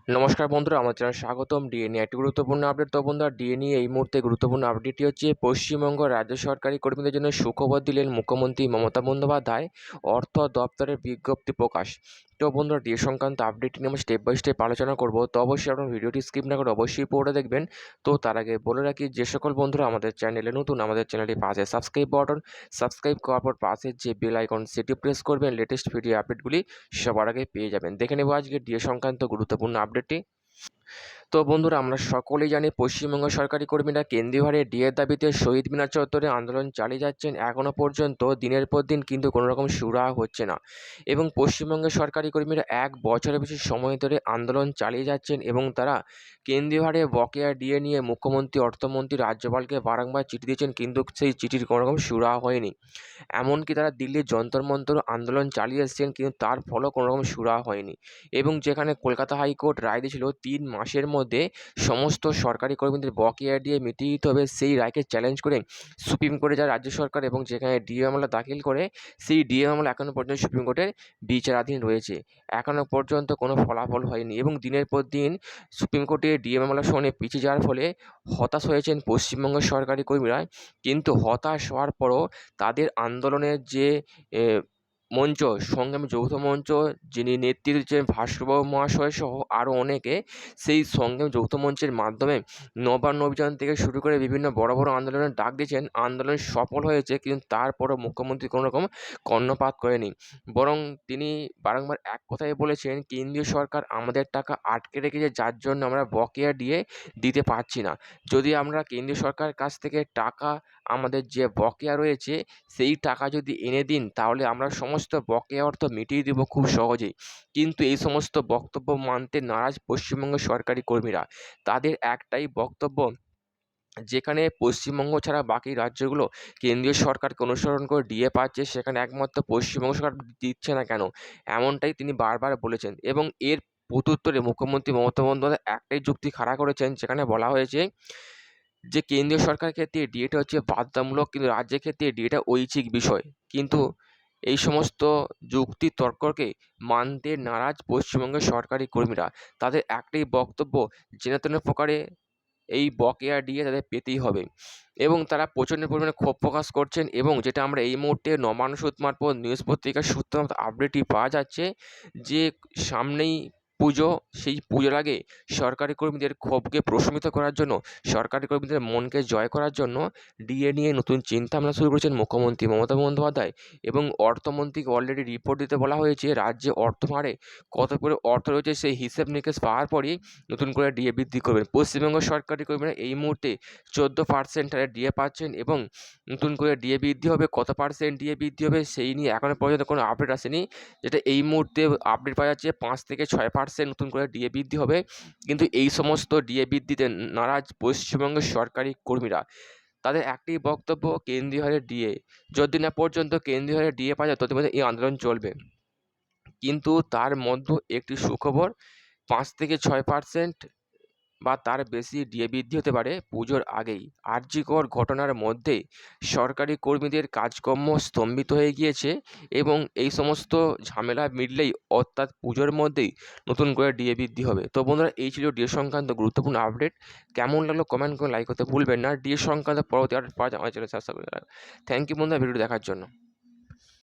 নমস্কার বন্ধুরা, আমার চ্যানেলে স্বাগতম। ডিএ নিয়ে একটি গুরুত্বপূর্ণ আপডেট। তো বন্ধুরা, ডিএ নিয়ে এই মুহূর্তে গুরুত্বপূর্ণ আপডেটটি হচ্ছে পশ্চিমবঙ্গ রাজ্য সরকারি কর্মীদের জন্য সুখবর দিলেন মুখ্যমন্ত্রী মমতা বন্দ্যোপাধ্যায়। অর্থ দপ্তরের বিজ্ঞপ্তি প্রকাশ। তো বন্ধুরা, ডিএ সংক্রান্ত আপডেটটি নিয়ে আমরা স্টেপ বাই স্টেপ আলোচনা করব। তো অবশ্যই আপনার ভিডিওটি স্কিপ না করে অবশ্যই পড়ে দেখবেন। তো তার আগে বলে রাখি, যে সকল বন্ধুরা আমাদের চ্যানেলে নতুন, আমাদের চ্যানেলটি পাশে সাবস্ক্রাইব বাটন, সাবস্ক্রাইব করার পর পাশে যে বেল আইকন সেটি প্রেস করবেন, লেটেস্ট ভিডিও আপডেটগুলি সবার আগে পেয়ে যাবেন। দেখে নেব আজকে ডিএ সংক্রান্ত গুরুত্বপূর্ণ আপডেটটি। তো বন্ধুরা, আমরা সকলেই জানি পশ্চিমবঙ্গ সরকারি কর্মীরা কেন্দ্রীয় হারে ডিএর দাবিতে শহীদ মিনার চত্বরে আন্দোলন চালিয়ে যাচ্ছেন এখনও পর্যন্ত দিনের পর দিন, কিন্তু কোনো রকম সুরাহা হচ্ছে না। এবং পশ্চিমবঙ্গের সরকারি কর্মীরা 1 বছরের বেশি সময় ধরে আন্দোলন চালিয়ে যাচ্ছেন এবং তারা কেন্দ্রীয় হারে বকেয়া ডিএ নিয়ে মুখ্যমন্ত্রী, অর্থমন্ত্রী, রাজ্যপালকে বারংবার চিঠি দিয়েছেন, কিন্তু সেই চিঠির কোনো রকম সুরাহা হয়নি। এমনকি তারা দিল্লির যন্তর মন্তর আন্দোলন চালিয়ে এসেছেন, কিন্তু তার ফলেও কোনো রকম সুরাহা হয়নি। এবং যেখানে কলকাতা হাইকোর্ট রায় দিয়েছিল 3 মাসের মধ্যে সমস্ত সরকারি কর্মীদের বকেয়া ডিএ মিটিয়ে দিতে হবে, সেই রায়কে চ্যালেঞ্জ করে সুপ্রিম কোর্টে যায় রাজ্য সরকার এবং যেখানে ডিএ মামলা দাখিল করে, সেই ডিএ মামলা এখনও পর্যন্ত সুপ্রিম কোর্টের বিচারাধীন রয়েছে। এখনও পর্যন্ত কোনো ফলাফল হয়নি এবং দিনের পর দিন সুপ্রিম কোর্টে ডিএ মামলা শুনানি পিছিয়ে যাওয়ার ফলে হতাশ হয়েছেন পশ্চিমবঙ্গের সরকারি কর্মীরা। কিন্তু হতাশ হওয়ার পরও তাদের আন্দোলনের যে মঞ্চ, সংগ্রামী যৌথ মঞ্চ, যিনি নেতৃত্ব দিচ্ছেন ভাস্করবাবু মহাশয় সহ আরও অনেকে, সেই সংগ্রামী যৌথ মঞ্চের মাধ্যমে নবান্ন অভিযান থেকে শুরু করে বিভিন্ন বড় বড় আন্দোলনের ডাক দিয়েছেন। আন্দোলন সফল হয়েছে, কিন্তু তারপরও মুখ্যমন্ত্রী কোনো রকম কর্ণপাত করেনি। বরং তিনি বারংবার এক কথাই বলেছেন, কেন্দ্রীয় সরকার আমাদের টাকা আটকে রেখেছে, যার জন্য আমরা বকেয়া দিয়ে দিতে পারছি না। যদি আমরা কেন্দ্রীয় সরকারের কাছ থেকে টাকা, আমাদের যে বকেয়া রয়েছে সেই টাকা যদি এনে দিন, তাহলে আমরা সমস্ত বকেয়া অর্থ মিটিয়ে দেব খুব সহজেই। কিন্তু এই সমস্ত বক্তব্য মানতে নারাজ পশ্চিমবঙ্গের সরকারি কর্মীরা। তাদের একটাই বক্তব্য, যেখানে পশ্চিমবঙ্গ ছাড়া বাকি রাজ্যগুলো কেন্দ্রীয় সরকারকে অনুসরণ করে ডিএ পাচ্ছে, সেখানে একমাত্র পশ্চিমবঙ্গ সরকার দিচ্ছে না কেন, এমনটাই তিনি বারবার বলেছেন। এবং এর প্রত্যুত্তরে মুখ্যমন্ত্রী মমতা বন্দ্যোপাধ্যায় একটাই যুক্তি খাড়া করেছেন, যেখানে বলা হয়েছে যে কেন্দ্রীয় সরকারের ক্ষেত্রে ডিএটা হচ্ছে বাধ্যতামূলক, কিন্তু রাজ্যের ক্ষেত্রে ডিএটা ঐচ্ছিক বিষয়। কিন্তু এই সমস্ত যুক্তি তর্ককে মানতে নারাজ পশ্চিমবঙ্গের সরকারি কর্মীরা। তাদের একটাই বক্তব্য, যেন তেন প্রকারে এই বকেয়া ডিএ তাদের পেতেই হবে। এবং তারা প্রচণ্ড পরিমাণে ক্ষোভ প্রকাশ করছেন। এবং যেটা আমরা এই মুহূর্তে নবান্ন সূত্র মারফত নিউজ পত্রিকার সূত্র আপডেটই পাওয়া যাচ্ছে, যে সামনেই পুজো, সেই পুজোর আগে সরকারি কর্মীদের ক্ষোভকে প্রশমিত করার জন্য, সরকারি কর্মীদের মনকে জয় করার জন্য ডিএ নিয়ে নতুন চিন্তাভাবনা শুরু করেছেন মুখ্যমন্ত্রী মমতা বন্দ্যোপাধ্যায়। এবং অর্থমন্ত্রীকে অলরেডি রিপোর্ট দিতে বলা হয়েছে, রাজ্যে অর্থভারে কত করে অর্থ রয়েছে সেই হিসেব নিকেশ পাওয়ার পরই নতুন করে ডিএ বৃদ্ধি করবেন। পশ্চিমবঙ্গ সরকারি কর্মীরা এই মুহূর্তে 14% হারে ডিএ পাচ্ছেন এবং নতুন করে ডিএ বৃদ্ধি হবে, কত পার্সেন্ট ডিএ বৃদ্ধি হবে সেই নিয়ে এখনও পর্যন্ত কোনো আপডেট আসেনি। যেটা এই মুহূর্তে আপডেট পাওয়া যাচ্ছে, 5 থেকে 6% নতুন করে ডিএ বৃদ্ধি হবে। কিন্তু এই সমস্ত ডিএ বৃদ্ধিতে নারাজ পশ্চিমবঙ্গের সরকারি কর্মীরা। তাদের একটাই বক্তব্য, কেন্দ্রীয় হারে ডিএ, যতদিন না পর্যন্ত কেন্দ্রীয় হারে ডিএ পাওয়া যায় ততদিন পর্যন্ত এই আন্দোলন চলবে। কিন্তু তার মধ্যে একটি সুখবর, 5 থেকে 6% বা তার বেশি ডিএ বৃদ্ধি হতে পারে পুজোর আগেই। আরজিকর ঘটনার মধ্যে সরকারি কর্মীদের কাজকর্ম স্তম্ভিত হয়ে গিয়েছে এবং এই সমস্ত ঝামেলা মিটলেই, অর্থাৎ পুজোর মধ্যেই নতুন করে ডিএ বৃদ্ধি হবে। তো বন্ধুরা, এই ছিল ডিএ সংক্রান্ত গুরুত্বপূর্ণ আপডেট। কেমন লাগলো কমেন্ট করে লাইক করতে ভুলবেন না। ডিএ সংক্রান্ত পরবর্তী আপডেট পাওয়া যায় আমার চ্যানেল সাবস্ক্রাইব করে। থ্যাংক ইউ বন্ধুরা ভিডিওটি দেখার জন্য।